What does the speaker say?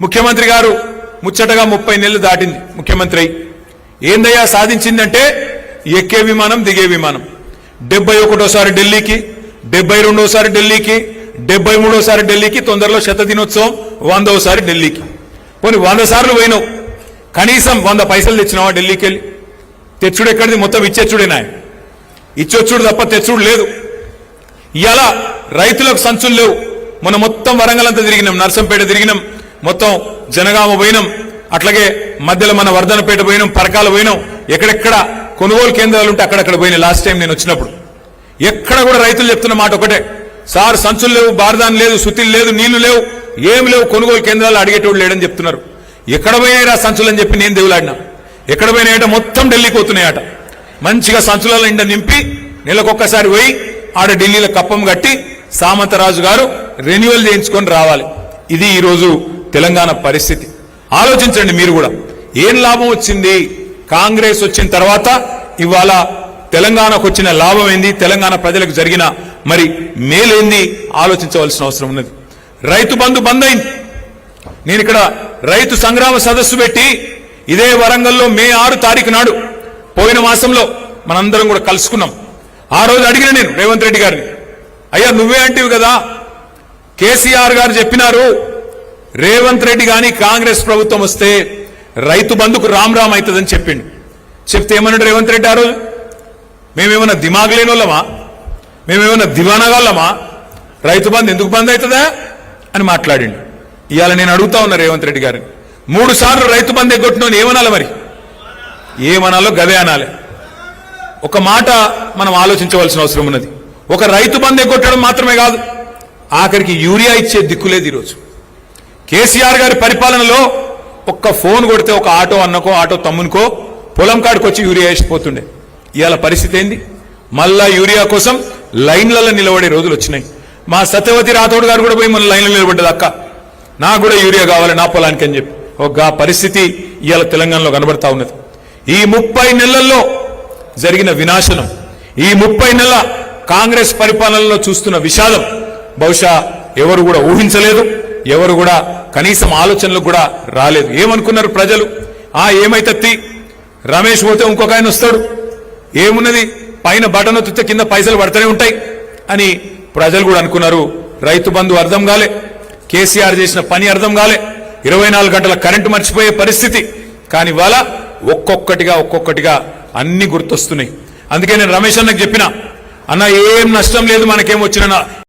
ముఖ్యమంత్రి గారు ముచ్చటగా 30 నెలలు దాటింది ముఖ్యమంత్రి ఏందయ్యా సాధించిందంటే ఎక్కే విమానం దిగే విమానం 71సారి ఢిల్లీకి 72సారి ఢిల్లీకి 73సారి ఢిల్లీకి తొందరలో శత దినోత్సవం 100వసారి ఢిల్లీకి పోనీ 100 సార్లు పోయినావు కనీసం 100 పైసలు తెచ్చినావా ఢిల్లీకి వెళ్ళి తెచ్చుడు ఎక్కడిది మొత్తం ఇచ్చేచ్చుడేనా ఇచ్చొచ్చుడు తప్ప తెచ్చుడు లేదు ఇవాళ రైతులకు సంచులు లేవు మన మొత్తం వరంగల్ అంతా తిరిగినాం నర్సంపేట తిరిగినాం మొత్తం జనగామ పోయినాం అట్లాగే మధ్యలో మన వర్ధనపేట పోయినాం పరకాల పోయినాం ఎక్కడెక్కడ కొనుగోలు కేంద్రాలు ఉంటే అక్కడక్కడ పోయినా లాస్ట్ టైం నేను వచ్చినప్పుడు ఎక్కడ కూడా రైతులు చెప్తున్న మాట ఒకటే సార్ సంచులు లేవు బార్దాన్ లేదు సుతిలు లేదు నీళ్లు లేవు ఏం లేవు కొనుగోలు కేంద్రాలు అడిగేటోడు లేడని చెప్తున్నారు ఎక్కడ పోయినాయిరా సంచులు అని చెప్పి నేను దేవులాడినా ఎక్కడ పోయినాయట మొత్తం ఢిల్లీకి పోతున్నాయట మంచిగా సంచులలో నిండా నింపి నెలకొక్కసారి పోయి ఆడ ఢిల్లీలో కప్పం కట్టి సామంతరాజు గారు రెన్యువల్ చేయించుకొని రావాలి ఇది ఈరోజు తెలంగాణ పరిస్థితి ఆలోచించండి మీరు కూడా ఏం లాభం వచ్చింది కాంగ్రెస్ వచ్చిన తర్వాత ఇవాళ తెలంగాణకు వచ్చిన లాభం ఏంది తెలంగాణ ప్రజలకు జరిగిన మరి మేలేంది ఆలోచించవలసిన అవసరం ఉన్నది రైతు బంధు బంద్ అయింది నేను ఇక్కడ రైతు సంగ్రామ సదస్సు పెట్టి ఇదే వరంగల్లో మే 6 తారీఖు నాడు పోయిన మాసంలో మనందరం కూడా కలుసుకున్నాం ఆ రోజు అడిగిన నేను రేవంత్ రెడ్డి గారిని అయ్యా నువ్వే అంటివి కదా కేసీఆర్ గారు చెప్పినారు రేవంత్ రెడ్డి గాని కాంగ్రెస్ ప్రభుత్వం వస్తే రైతు బంధుకు రామ్ రామ్ అవుతుందని చెప్పిండు చెప్తే ఏమన్నాడు రేవంత్ రెడ్డి ఆ రోజు మేమేమన్నా దిమాగ్ లేని వాళ్ళమా మేమేమన్నా దివానాగాళ్ళమా రైతు బంధు ఎందుకు బంద్ అవుతుందా అని మాట్లాడిండు ఇవాళ నేను అడుగుతా ఉన్నా రేవంత్ రెడ్డి గారిని 3 సార్లు రైతు బంధు ఎగ్గొట్టినోని ఏమనాలి మరి ఏమనాలో గదే అనాలి ఒక మాట మనం ఆలోచించవలసిన అవసరం ఉన్నది ఒక రైతు బంధు ఎగ్గొట్టడం మాత్రమే కాదు ఆఖరికి యూరియా ఇచ్చే దిక్కులేదు ఈరోజు కేసీఆర్ గారి పరిపాలనలో ఒక్క ఫోన్ కొడితే ఒక ఆటో అన్నకో ఆటో తమ్మునికో పొలం కాడికి వచ్చి యూరియా వేసిపోతుండే ఇవాళ పరిస్థితి ఏంది మళ్ళా యూరియా కోసం లైన్లలో నిలబడే రోజులు వచ్చినాయి మా సత్యవతి రాథోడ్ గారు కూడా పోయి మన లైన్లో నిలబడ్డది అక్క నాకు కూడా యూరియా కావాలి నా పొలానికి అని చెప్పి ఒక పరిస్థితి ఇవాళ తెలంగాణలో కనబడతా ఉన్నది ఈ 30 నెలల్లో జరిగిన వినాశనం ఈ 30 నెలల కాంగ్రెస్ పరిపాలనలో చూస్తున్న విషాదం బహుశా ఎవరు కూడా ఊహించలేదు ఎవరు కూడా కనీసం ఆలోచనలకు కూడా రాలేదు ఏమనుకున్నారు ప్రజలు ఏమైతే రమేష్ పోతే ఇంకొక ఆయన వస్తాడు ఏమున్నది పైన బటన్ ఒత్తితే కింద పైసలు పడుతూనే ఉంటాయి అని ప్రజలు కూడా అనుకున్నారు రైతు బంధు అర్థం కాలే కేసీఆర్ చేసిన పని అర్థం కాలే 24 గంటల కరెంటు మర్చిపోయే పరిస్థితి కానీ ఇవాళ ఒక్కొక్కటిగా అన్ని గుర్తొస్తున్నాయి అందుకే నేను రమేష్ అన్నకు చెప్పిన అన్న ఏం నష్టం లేదు మనకేం వచ్చినా